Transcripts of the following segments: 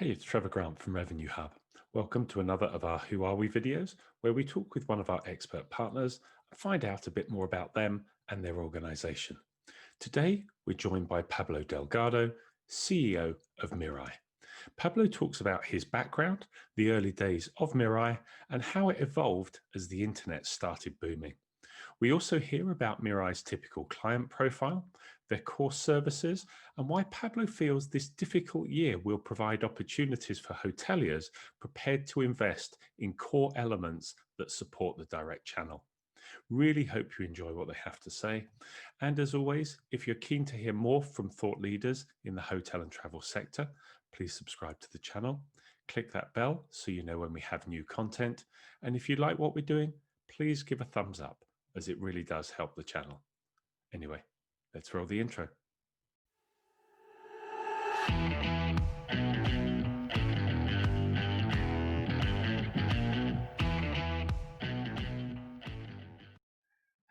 Hey, it's Trevor Grant from Revenue Hub. Welcome to another of our Who Are We videos, where we talk with one of our expert partners and find out a bit more about them and their organization. Today, we're joined by Pablo Delgado, CEO of Mirai. Pablo talks about his background, the early days of Mirai, and how it evolved as the internet started booming. We also hear about Mirai's typical client profile, their core services, and why Pablo feels this difficult year will provide opportunities for hoteliers prepared to invest in core elements that support the direct channel. Really hope you enjoy what they have to say. And as always, if you're keen to hear more from thought leaders in the hotel and travel sector, please subscribe to the channel. Click that bell so you know when we have new content. And if you like what we're doing, please give a thumbs up, as it really does help the channel. Anyway, let's roll the intro.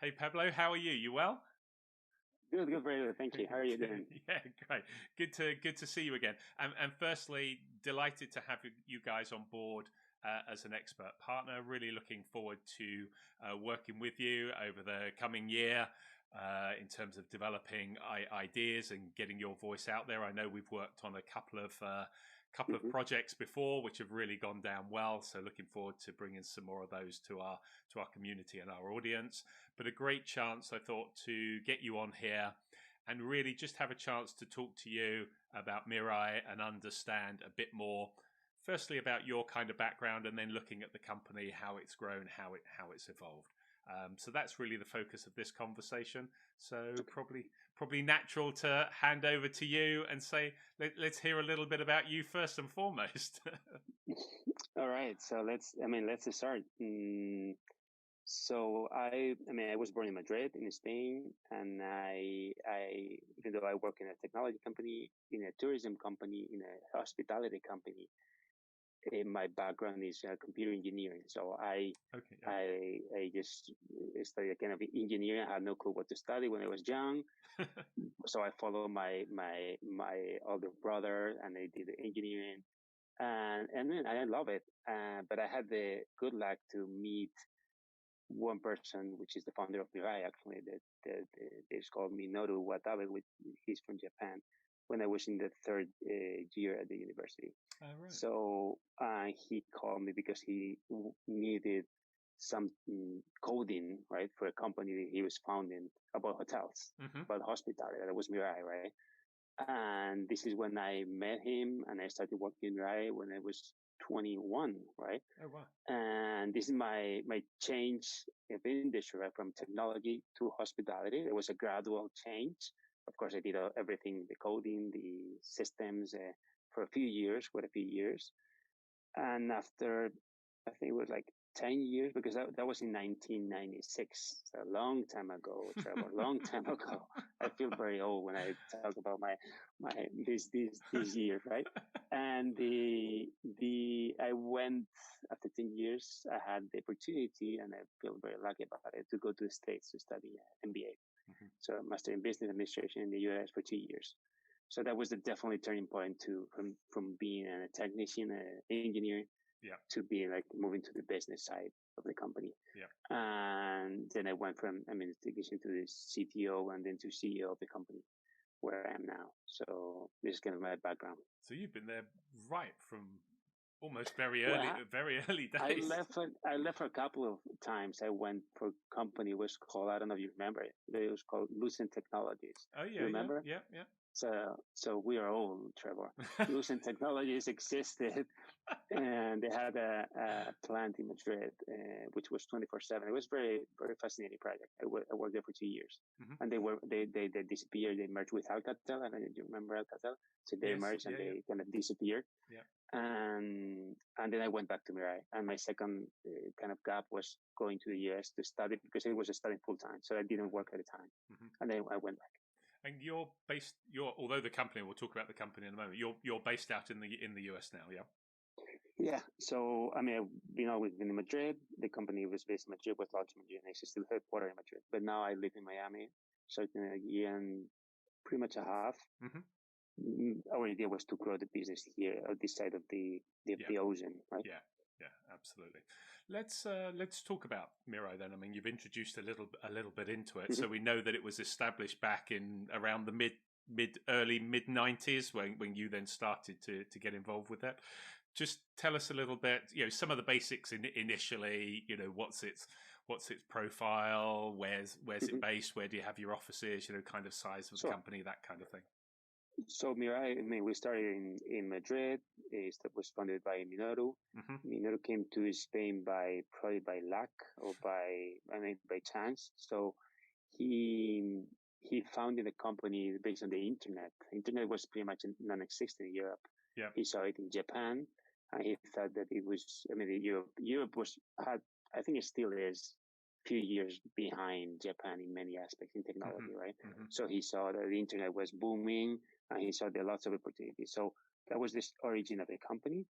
Hey Pablo, how are you? You well? Good, very good. Thank you. How are you doing? Yeah, great. Good to see you again. And firstly, delighted to have you guys on board as an expert partner. Really looking forward to working with you over the coming year in terms of developing ideas and getting your voice out there. I know we've worked on a couple of projects before, which have really gone down well. So looking forward to bringing some more of those to our community and our audience. But a great chance, I thought, to get you on here and really just have a chance to talk to you about Mirai and understand a bit more. Firstly, about your kind of background, and then looking at the company, how it's grown, how it's evolved. So that's really the focus of this conversation. So probably natural to hand over to you and say, let's hear a little bit about you first and foremost. All right. So let's start. So I was born in Madrid, in Spain, and even though I work in a technology company, in a tourism company, in a hospitality company, my background is computer engineering. So Okay. I just studied kind of engineering. I had no clue what to study when I was young. So I followed my older brother, and I did engineering, and then I love it. But I had the good luck to meet one person, which is the founder of Mirai, actually, that is called Minoru Watabe, which he's from Japan, when I was in the third year at the university. Oh, right. So he called me because he needed some coding, right, for a company that he was founding about hotels, about hospitality. That was Mirai, right? And this is when I met him, and I started working Mirai when I was 21, right? Oh, wow. And this is my change of industry, right, from technology to hospitality. It was a gradual change. Of course, I did everything, the coding, the systems, for a few years, quite a few years. And after, I think it was like 10 years, because that was in 1996. So a long time ago, Trevor, long time ago. I feel very old when I talk about these years, right? And I went after 10 years. I had the opportunity, and I feel very lucky about it, to go to the States to study MBA. So a Master in Business Administration in the US for 2 years. So that was the definitely turning point from being a technician, an engineer, to be like moving to the business side of the company. Yeah. And then I went from technician to the CTO, and then to CEO of the company, where I am now. So this is kind of my background. So you've been there right from almost very early days. I left for a couple of times. I went for a company was called, I don't know if you remember it. It was called Lucent Technologies. Oh yeah, you remember? Yeah. So we are old, Trevor. Lucent Technologies existed, and they had a plant in Madrid, which was 24/7. It was very, very fascinating project. I worked there for 2 years, and they disappeared. They merged with Alcatel. I don't know if you remember Alcatel. So they merged, and they kind of disappeared. Yeah. And then I went back to Mirai, and my second kind of gap was going to the US to study, because it was studying full time. So I didn't work at the time, and then I went back. And although the company, we'll talk about the company in a moment. You're based out in the US now, yeah. Yeah. So I've always been in Madrid. The company was based in Madrid, was launched in Madrid, and it's still headquartered in Madrid. But now I live in Miami, so it's been a year and pretty much a half. our idea was to grow the business here on this side of the ocean, right? Yeah, absolutely. Let's talk about Mirai then. I mean, you've introduced a little bit into it, so we know that it was established back in around the early mid 90s when you then started to get involved with that. Just tell us a little bit, some of the basics initially. What's its profile? Where's it based? Where do you have your offices? Kind of size of the company, that kind of thing. So Mirai, I mean, we started in Madrid. It was funded by Minoru. Minoru came to Spain probably by luck or by chance. So he founded a company based on the internet. Internet was pretty much non-existent in Europe. Yeah. He saw it in Japan, and he thought that it was. I mean, Europe had. I think it still is few years behind Japan in many aspects in technology, right? So he saw that the internet was booming, and he saw there lots of opportunities. So that was the origin of the company.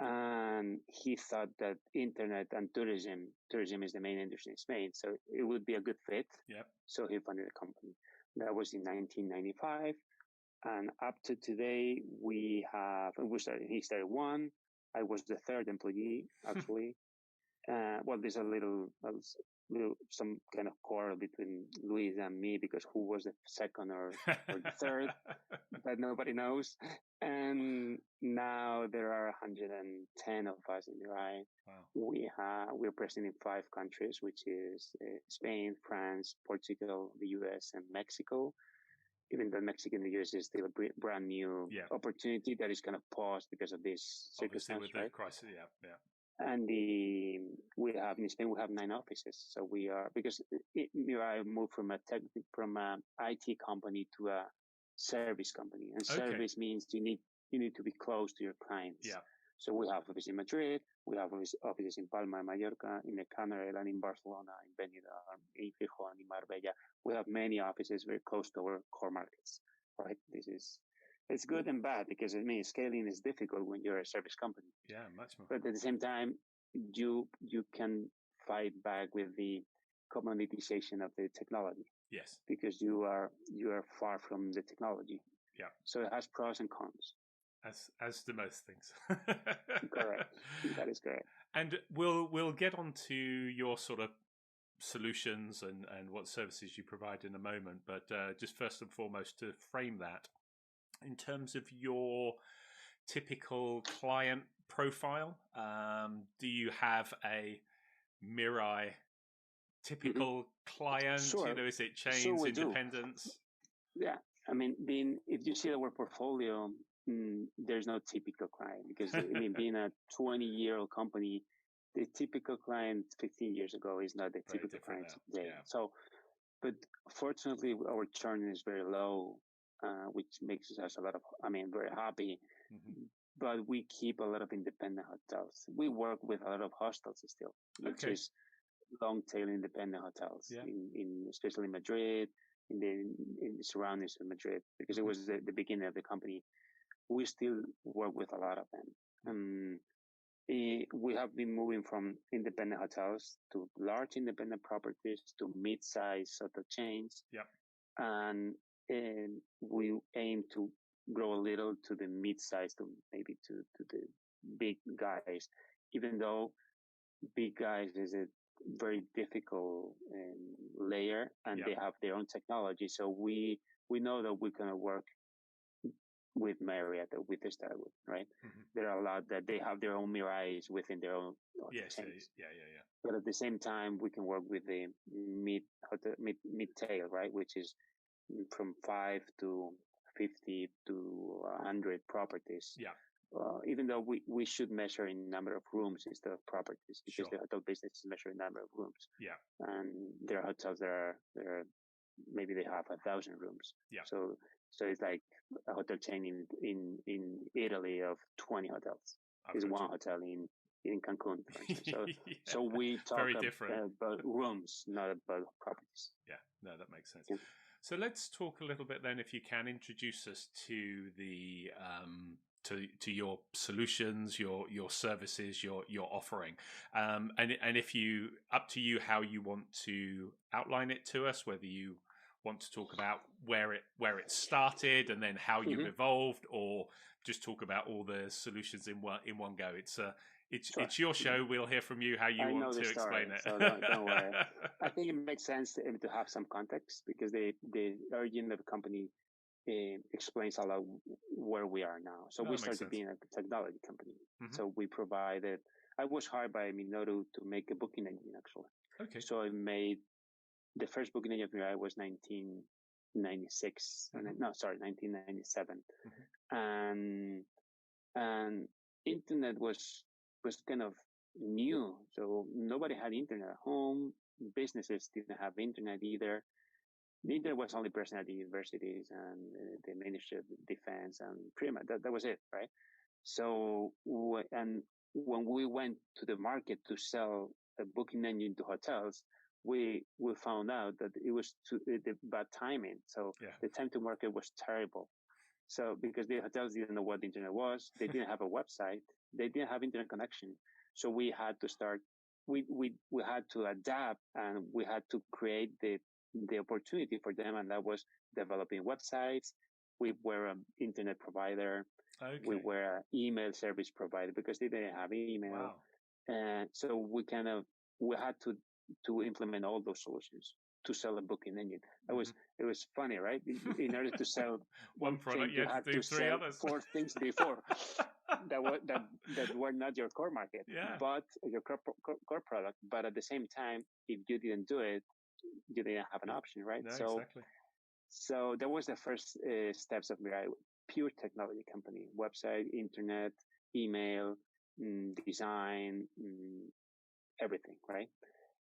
And he thought that internet and tourism is the main industry in Spain, so it would be a good fit. Yep. So he funded a company. That was in 1995. And up to today, he started one. I was the third employee, actually. Well, there's some kind of quarrel between Luis and me because who was the second or the third, but nobody knows. And now there are 110 of us in Mirai. Wow. We're present in 5 countries, which is Spain, France, Portugal, the US, and Mexico. Even though Mexico and the US is still a brand new opportunity that is kind of paused because of this circumstance, with the crisis. Yeah. And we have in Spain, we have 9 offices. So we are, because I moved from a IT company to a service company, and service means you need to be close to your clients. Yeah. So we have offices in Madrid, we have offices in Palma, in Mallorca, in the Canary Island, in Barcelona, in Benidorm, in Gijón, in Marbella. We have many offices very close to our core markets, right? It's good and bad because scaling is difficult when you're a service company. Yeah, much more. But at the same time, you can fight back with the commoditization of the technology. Yes. Because you are far from the technology. Yeah. So it has pros and cons. As do most things. Correct. That is correct. And we'll get on to your sort of solutions and what services you provide in a moment. But just first and foremost, to frame that, in terms of your typical client profile, do you have a Mirai typical client? Sure. Is it chains, independents? Yeah. I mean, if you see our portfolio, there's no typical client because, being a 20-year-old company, the typical client 15 years ago is not the typical client today. Yeah. So, but fortunately, our churn is very low, which makes us very happy. But we keep a lot of independent hotels. We work with a lot of hostels still, which is long-tail independent hotels, especially in Madrid, in the surroundings of Madrid, because it was the beginning of the company. We still work with a lot of them. We have been moving from independent hotels to large independent properties to mid-size hotel chains. Yep. And we aim to grow a little to the mid-size, to maybe to the big guys, even though big guys is a very difficult layer, and they have their own technology. So we know that we're going to work with Marriott or with Starwood, right? There are a lot that they have their own Mirais within their own chains. Yeah. But at the same time, we can work with the mid-tail, right? Which is from 5 to 50 to 100 properties. Yeah. Even though we should measure in number of rooms instead of properties, because the hotel business is measured in number of rooms. Yeah. And there are hotels that are maybe they have 1,000 rooms. Yeah. So it's like a hotel chain in Italy of 20 hotels. There's one hotel in Cancun, for instance. So we talk about rooms, not about properties. Yeah, no, that makes sense. Yeah. So let's talk a little bit then, if you can, introduce us to the to your solutions, your services, your offering, and if you, up to you how you want to outline it to us, whether you want to talk about where it started and then how you evolved, or just talk about all the solutions in one go? It's your show. We'll hear from you how you want to explain it. So don't worry. I think it makes sense to have some context, because the origin of the company explains a lot where we are now. So we started being a technology company. So we provided. I was hired by Minoru to make a booking engine, actually. Okay. So I made the first booking engine was 1996. 1997. And internet was kind of new. So nobody had internet at home. Businesses didn't have internet either. The internet was only present at the universities and the Ministry of Defense, and pretty much that was it, right? So, and when we went to the market to sell a booking engine to hotels, we found out that it was the bad timing. So the time to market was terrible. So because the hotels didn't know what the internet was, they didn't have a website, they didn't have internet connection. So we had to start. We had to adapt, and we had to create the opportunity for them, and that was developing websites. We were an internet provider. Okay. We were an email service provider because they didn't have email. Wow. And so we had to implement all those solutions to sell a booking engine. It was funny, right? In order to sell one product, you had to do three others. 4 things before that were not your core market, but your core product. But at the same time, if you didn't do it, you didn't have an option, right? No, exactly. So that was the first steps of Mirai, pure technology company: website, internet, email, design, everything, right?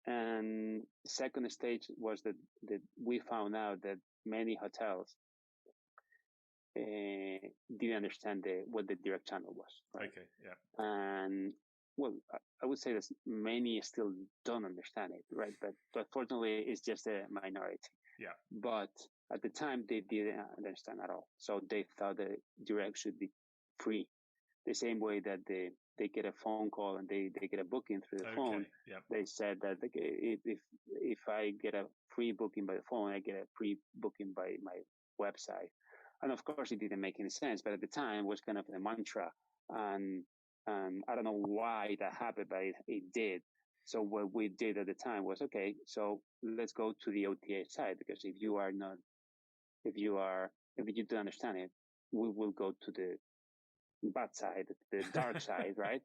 And the second stage was that we found out that many hotels didn't understand what the direct channel was. Right? Okay, yeah. And well, I would say that many still don't understand it, right? But fortunately, it's just a minority. Yeah. But at the time, they didn't understand at all. So they thought that direct should be free, the same way that they get a phone call and they get a booking through the phone. Yep. They said that if I get a free booking by the phone, I get a free booking by my website. And of course, it didn't make any sense. But at the time, it was kind of a mantra. And I don't know why that happened, but it did. So what we did at the time was, okay, so let's go to the OTA side, because if you don't understand it, we will go to the bad side, the dark side, right?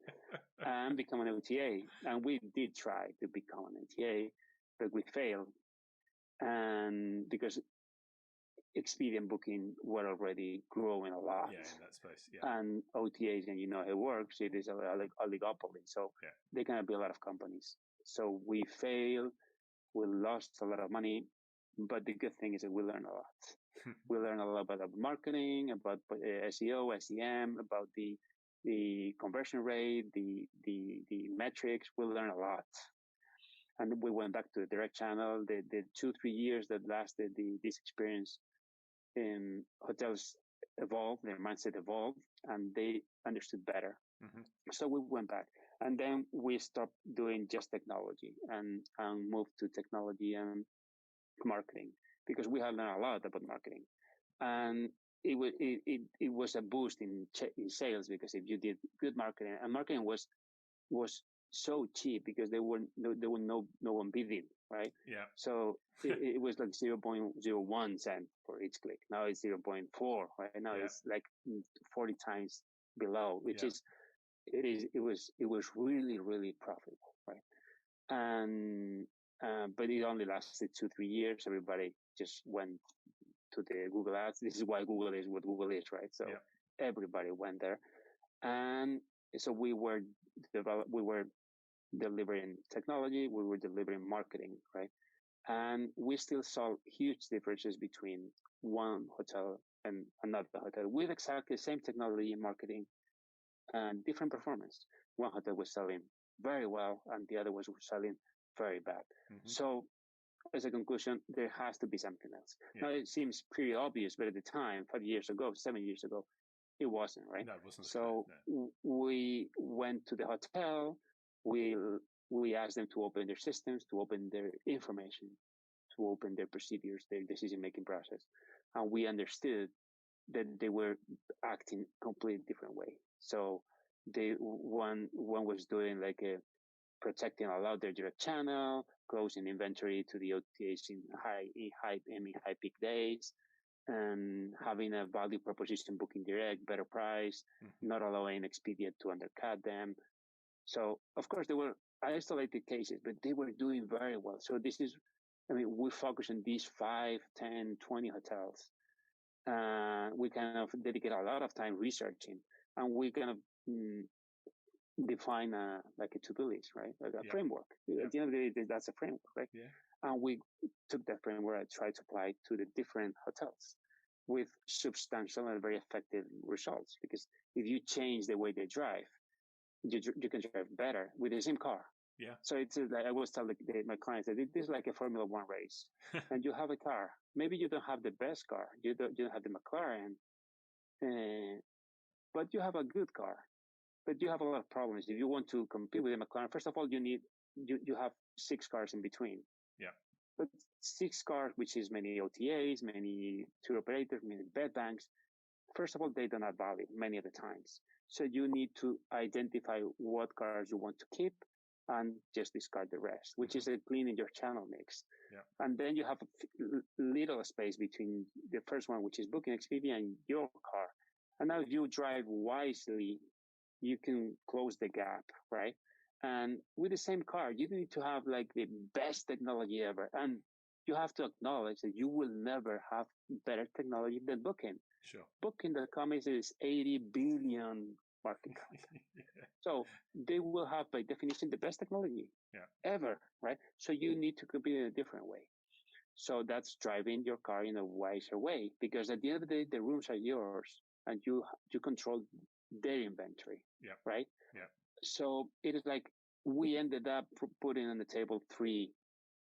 And become an OTA. And we did try to become an OTA, but we failed. And because Expedia and Booking were already growing a lot. Yeah, in that space. Yeah. And OTAs, and you know how it works, it is a oligopoly. So there can be a lot of companies. So we failed. We lost a lot of money. But the good thing is that we learned a lot. We learned a lot about marketing, about SEO, SEM, about the conversion rate, the metrics. We learned a lot. And we went back to the direct channel. The 2-3 years that lasted this experience, hotels evolved, their mindset evolved, and they understood better. So we went back, and then we stopped doing just technology and moved to technology and marketing, because we had learned a lot about marketing, and it was a boost in sales, because if you did good marketing, and marketing was so cheap because there were no one bidding, right? Yeah. So it was like 0.01 cent for each click. Now it's 0.4, right? Now it's like 40 times below, which is it was really, really profitable, right? And but it only lasted 2-3 years. Everybody just went to the Google Ads. This is why Google is what Google is, right? So everybody went there, and so we were delivering technology, we were delivering marketing, right? And we still saw huge differences between one hotel and another hotel with exactly the same technology and marketing and different performance. One hotel was selling very well and the other was selling very bad. So as a conclusion, there has to be something else. Now it seems pretty obvious, but at the time, 5 years ago, 7 years ago, it wasn't, right? No, it wasn't. So we went to the hotel. We asked them to open their systems, to open their information, to open their procedures, their decision-making process. And we understood that they were acting completely different way. So one was doing like a protecting a lot their direct channel, closing inventory to the OTAs in high peak days, and having a value proposition booking direct, better price, not allowing Expedia to undercut them. So of course there were isolated cases, but they were doing very well. So we focus on these 5, 10, 20 hotels. We kind of dedicate a lot of time researching, and we kind of define like a to-do list, right? Like a framework. At the end of the day, that's a framework, right? Yeah. And we took that framework and tried to apply it to the different hotels with substantial and very effective results. Because if you change the way they drive, you can drive better with the same car. Yeah. So it's like I always tell my clients that it is like a Formula One race, and you have a car. Maybe you don't have the best car. You don't have the McLaren, but you have a good car. But you have a lot of problems. If you want to compete with the McLaren, first of all, you have 6 cars in between. Yeah. But 6 cars, which is many OTAs, many tour operators, many bed banks. First of all, they don't add value many of the times. So you need to identify what cars you want to keep and just discard the rest, which is a cleaning your channel mix. Yeah. And then you have a little space between the first one, which is Booking Expedia, and your car. And now if you drive wisely, you can close the gap, right? And with the same car, you need to have like the best technology ever. And you have to acknowledge that you will never have better technology than Booking. Sure. Booking.com is 80 billion market cap. Yeah. So they will have, by definition, the best technology ever, right? So you need to compete in a different way. So that's driving your car in a wiser way, because at the end of the day, the rooms are yours and you control their inventory, right? Yeah. So it is like we ended up putting on the table 3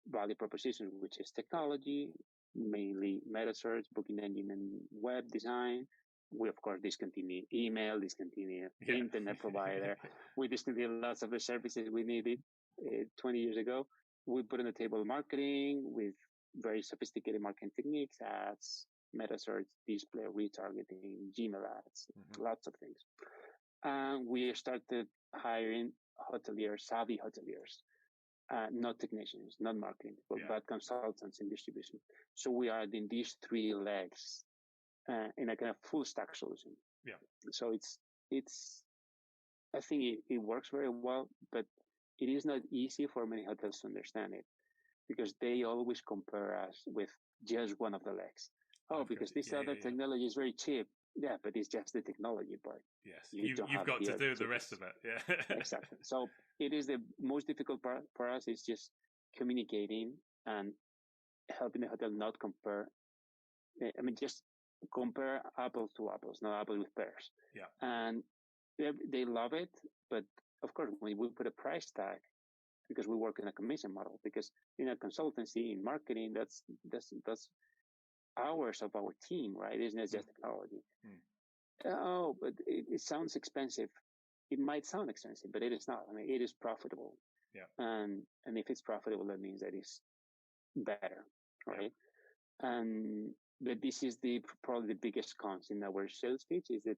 value propositions, which is technology, mainly meta search, booking engine, and web design. We, of course, discontinue email, discontinue internet provider. We discontinued lots of the services we needed 20 years ago. We put on the table marketing with very sophisticated marketing techniques, ads, meta search, display, retargeting, Gmail ads, lots of things. And we started hiring hoteliers, savvy hoteliers, not technicians, not marketing, but consultants in distribution. So we are in these 3 legs in a kind of full stack solution. Yeah. So I think it works very well, but it is not easy for many hotels to understand it, because they always compare us with just one of the legs. Because this other technology is very cheap. Yeah, but it's just the technology part. Yes, you've got to do the rest of it. Yeah, exactly. So it is the most difficult part for us is just communicating and helping the hotel not compare. I mean, just compare apples to apples, not apples with pears. Yeah. And they love it, but of course, when we put a price tag, because we work in a commission model, because in a consultancy, in marketing, that's hours of our team, right? It's not just technology. Oh, but it sounds expensive. It might sound expensive, but it is not. I mean, it is profitable. Yeah. And if it's profitable, that means that it's better, right? Yeah. But this is probably the biggest cons in our sales pitch, is that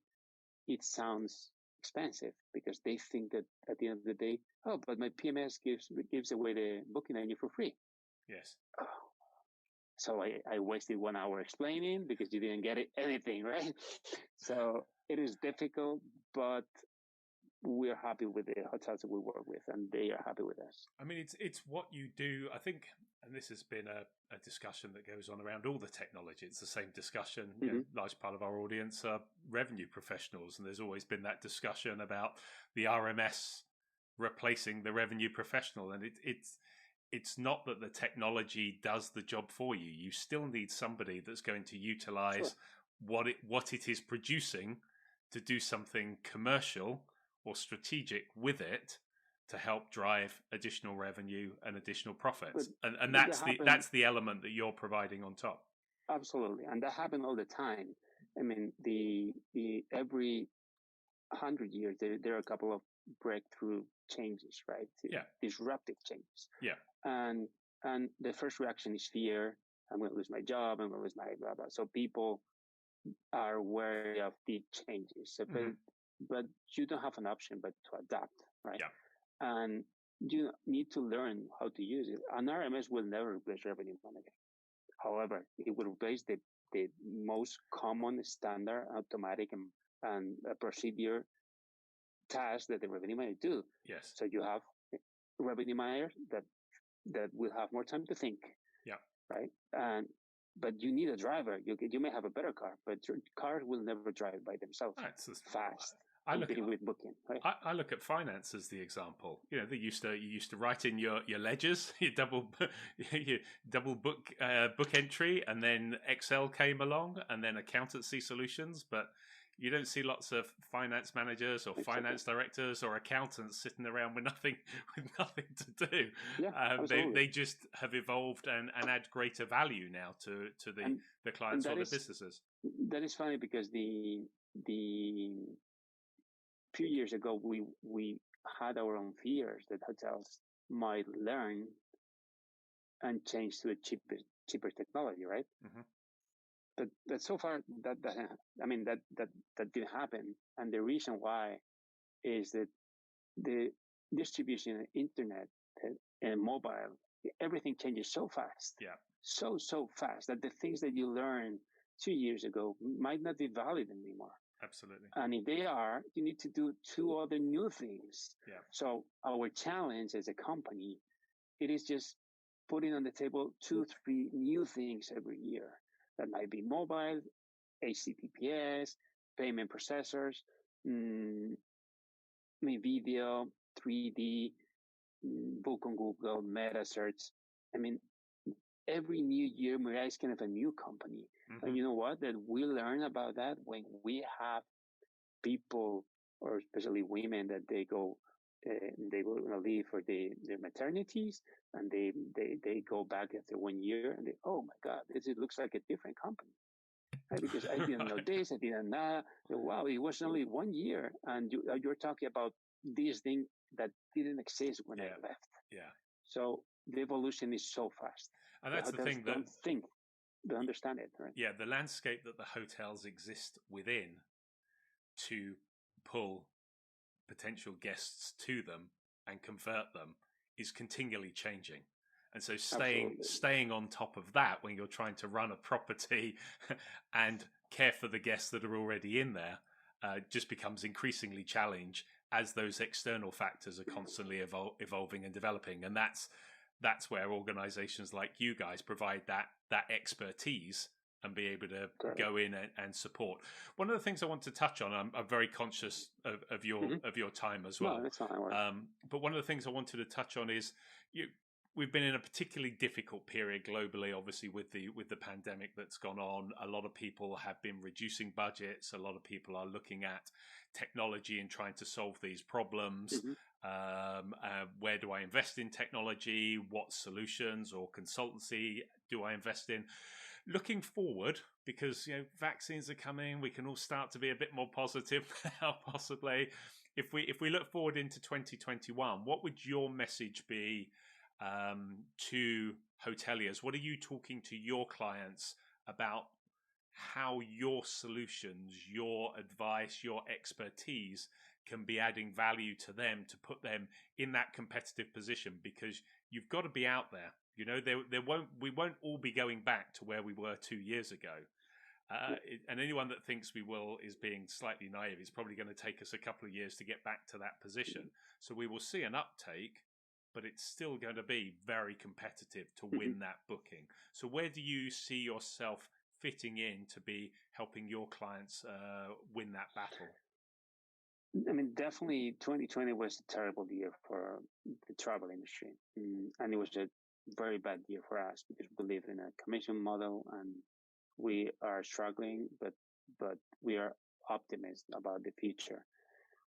it sounds expensive, because they think that at the end of the day, but my PMS gives away the booking engine for free. Yes. Oh. So I wasted 1 hour explaining because you didn't get anything, right? So it is difficult, but we're happy with the hotels that we work with, and they are happy with us. I mean, it's what you do, I think, and this has been a discussion that goes on around all the technology. It's the same discussion. You know, large part of our audience are revenue professionals, and there's always been that discussion about the RMS replacing the revenue professional. And it's not that the technology does the job for you. You still need somebody that's going to utilize what it is producing to do something commercial or strategic with it to help drive additional revenue and additional profits. And that's the element that you're providing on top. Absolutely. And that happens all the time. I mean, the every 100 years, there are a couple of breakthrough changes, right? Yeah. Disruptive changes. Yeah. And And the first reaction is fear. I'm going to lose my job. I'm going to lose my blah blah. So people are wary of the changes. So, but you don't have an option but to adapt, right? Yeah. And you need to learn how to use it. An RMS will never replace revenue manager. However, it will replace the most common standard automatic and procedure tasks that the revenue manager do. Yes. So you have revenue managers that will have more time to think. Yeah. Right. But you need a driver. You may have a better car, but your cars will never drive by themselves fast. I look at with booking. Right? I look at finance as the example. You know, you used to write in your ledgers, your double book entry, and then Excel came along, and then accountancy solutions. But you don't see lots of finance managers or finance directors or accountants sitting around with nothing to do. Yeah, they just have evolved and add greater value now to the clients or the businesses. That is funny because the few years ago we had our own fears that hotels might learn and change to a cheaper technology, right? But so far that didn't happen, and the reason why is that the distribution of internet and mobile, everything changes so fast. Yeah. So fast that the things that you learned 2 years ago might not be valid anymore. Absolutely. And if they are, you need to do 2 other new things. Yeah. So our challenge as a company, it is just putting on the table 2-3 new things every year. That might be mobile, HTTPS, payment processors, video, 3D, book on Google, meta search. I mean, every new year, Mirai is kind of a new company. And you know what? That we learn about that when we have people, or especially women, that they will leave for their maternities, and they go back after 1 year, and oh my God, it looks like a different company. Right? Because I didn't know this, I didn't know. Wow, it was only 1 year, and you're talking about this thing that didn't exist when I left. Yeah. So the evolution is so fast, and that's the thing that they understand it, right? Yeah, the landscape that the hotels exist within to pull potential guests to them and convert them is continually changing. And so staying on top of that when you're trying to run a property and care for the guests that are already in there just becomes increasingly challenging as those external factors are constantly evolving and developing. And that's where organizations like you guys provide that expertise and be able to go in and support. One of the things I want to touch on, I'm very conscious of your time as well. No, that's not but one of the things I wanted to touch on is we've been in a particularly difficult period globally, obviously with the pandemic that's gone on. A lot of people have been reducing budgets. A lot of people are looking at technology and trying to solve these problems. Where do I invest in technology? What solutions or consultancy do I invest in? Looking forward, because vaccines are coming, we can all start to be a bit more positive now, possibly. If we look forward into 2021, what would your message be to hoteliers? What are you talking to your clients about? How your solutions, your advice, your expertise can be adding value to them to put them in that competitive position, because you've got to be out there. We won't all be going back to where we were 2 years ago. And anyone that thinks we will is being slightly naive. It's probably going to take us a couple of years to get back to that position. So we will see an uptake, but it's still going to be very competitive to win that booking. So where do you see yourself fitting in to be helping your clients win that battle? I mean, definitely 2020 was a terrible year for the travel industry. And it was a very bad year for us because we live in a commission model and we are struggling, but we are optimistic about the future.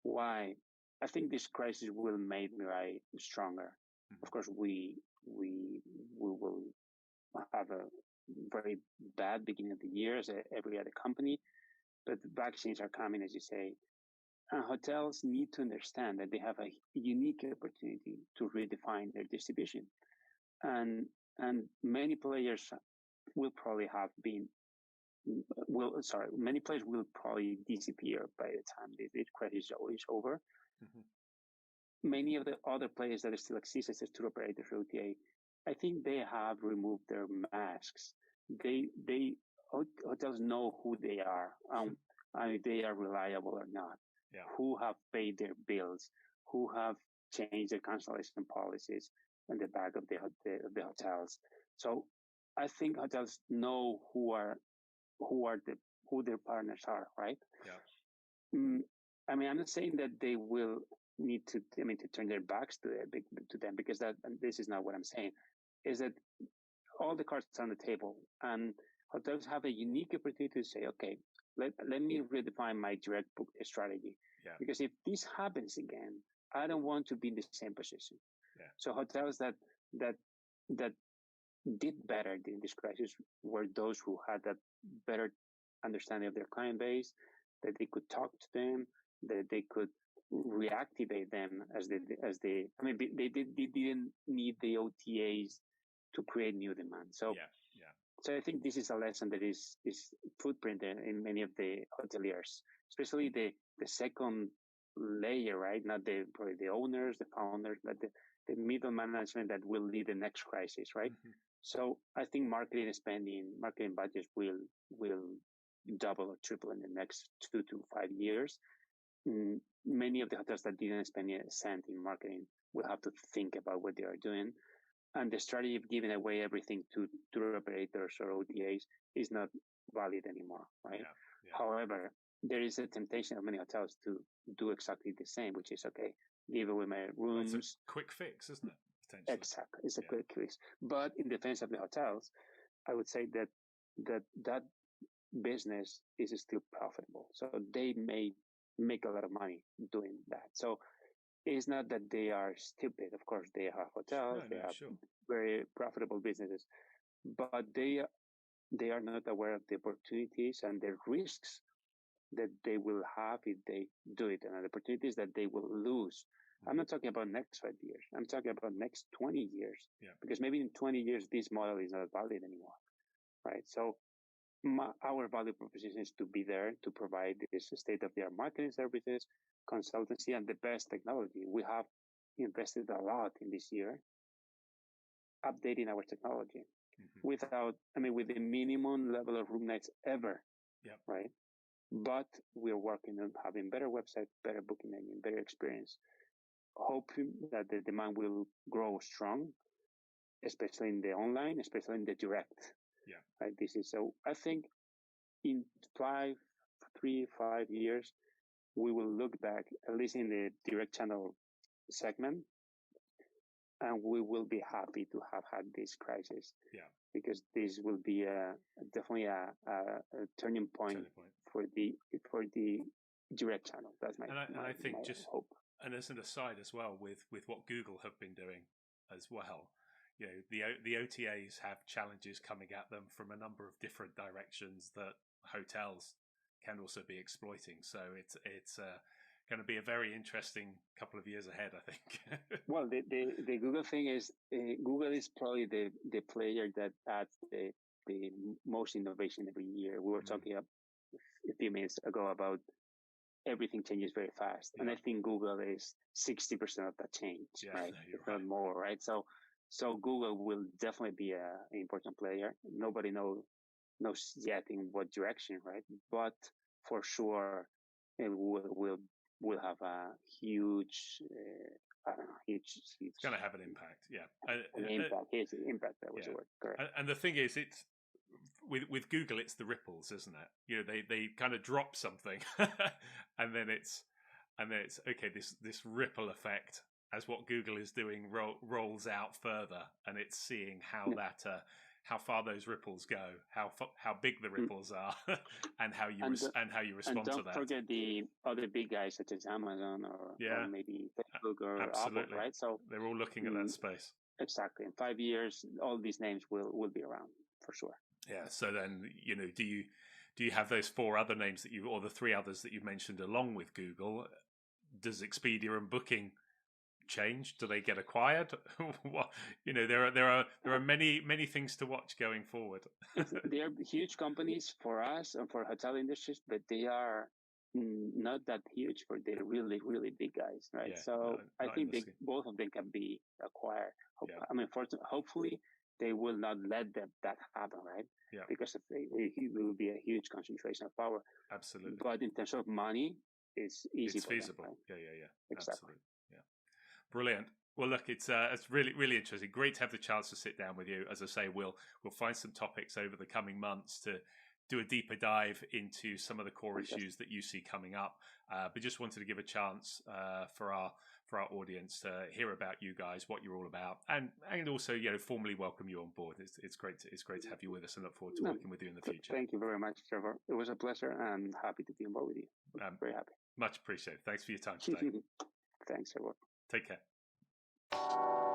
Why? I think this crisis will make Mirai stronger. Of course, we will have a very bad beginning of the year as every other company, but vaccines are coming, as you say. And hotels need to understand that they have a unique opportunity to redefine their distribution. And and many players will probably have been many players will probably disappear by the time the crisis is over. Mm-hmm. Many of the other players that still exist as tour operators or OTA, I think they have removed their masks. Hotels know who they are, and if they are reliable or not, who have paid their bills, who have changed their cancellation policies on the back of the hotels. So I think hotels know who their partners are, right? Yeah. I mean, I'm not saying that they will need to turn their backs to them, because this is not what I'm saying. Is that all the cards are on the table, and hotels have a unique opportunity to say, okay, let me redefine my direct book strategy. Yeah. Because if this happens again, I don't want to be in the same position. Yeah. So hotels that did better during this crisis were those who had that better understanding of their client base, that they could talk to them, that they could reactivate them they didn't need the OTAs to create new demand. So So I think this is a lesson that is footprint in many of the hoteliers, especially the second layer, right? Not probably the owners, the founders, but the middle management that will lead the next crisis, right? Mm-hmm. So I think marketing budgets will double or triple in the next 2 to 5 years. Many of the hotels that didn't spend a cent in marketing will have to think about what they are doing. And the strategy of giving away everything to tour operators or OTAs is not valid anymore, right? Yeah, yeah. However, there is a temptation of many hotels to do exactly the same, which is, okay, give away my rooms. It's a quick fix, isn't it? Potentially. Exactly. It's a quick fix. But in defense of the hotels, I would say that business is still profitable. So they may make a lot of money doing that. So it's not that they are stupid. Of course, they have hotels, they have very profitable businesses, but they are not aware of the opportunities and the risks that they will have if they do it, and the opportunities that they will lose. I'm not talking about next 5 years. I'm talking about next 20 years, because maybe in 20 years, this model is not valid anymore, right? So our value proposition is to be there to provide this state-of-the-art marketing services, consultancy, and the best technology. We have invested a lot in this year updating our technology with the minimum level of room nights ever, right? But we're working on having better website, better booking engine, better experience, hoping that the demand will grow strong, especially in the online, especially in the direct. Yeah. Right. So I think in 3-5 years, we will look back, at least in the direct channel segment, and we will be happy to have had this crisis. Yeah. Because this will be definitely a turning point for the direct channel. That's my I think my just hope. And as an aside as well, with what Google have been doing as well, the OTAs have challenges coming at them from a number of different directions that hotels can also be exploiting. So it's going to be a very interesting couple of years ahead, I think. Well, the Google thing is Google is probably the player that adds the most innovation every year. We were talking a few minutes ago about everything changes very fast, and I think Google is 60% of that change, right? If not more, right? So Google will definitely be an important player. Nobody knows yet in what direction, right? But for sure, it will have a huge, It's going to have an impact, impact. That was the word, correct. And the thing is, it's with Google, it's the ripples, isn't it? They kind of drop something, and then it's okay. This ripple effect, as what Google is doing, rolls out further, and it's seeing how how far those ripples go, how big the ripples are, and how you respond to that. And don't forget the other big guys such as Amazon or maybe Facebook or Absolutely. Apple, right? So they're all looking at that space. Exactly. In 5 years, all these names will be around for sure. Yeah. So then, do you have those 4 other names or the 3 others that you mentioned along with Google? Does Expedia and Booking change? Do they get acquired? What, there are many things to watch going forward. They are huge companies for us and for hotel industries, but they are not that huge for the really, really big guys, right? Yeah, so I not think in the both of them can be acquired. Yeah. I mean, hopefully they will not let that happen, right? Yeah. Because it will be a huge concentration of power. Absolutely. But in terms of money, it's easy. It's for feasible. them, right? Yeah. Exactly. Absolutely. Yeah. Brilliant. Well, look, it's really, really interesting. Great to have the chance to sit down with you. As I say, we'll find some topics over the coming months to do a deeper dive into some of the core issues that you see coming up. But just wanted to give a chance for our audience to hear about you guys, what you're all about, and also formally welcome you on board. It's great to have you with us, and look forward to working with you in the future. Thank you very much, Trevor. It was a pleasure, and happy to be involved with you. Very happy. Much appreciated. Thanks for your time today. Thanks, Trevor. Take care.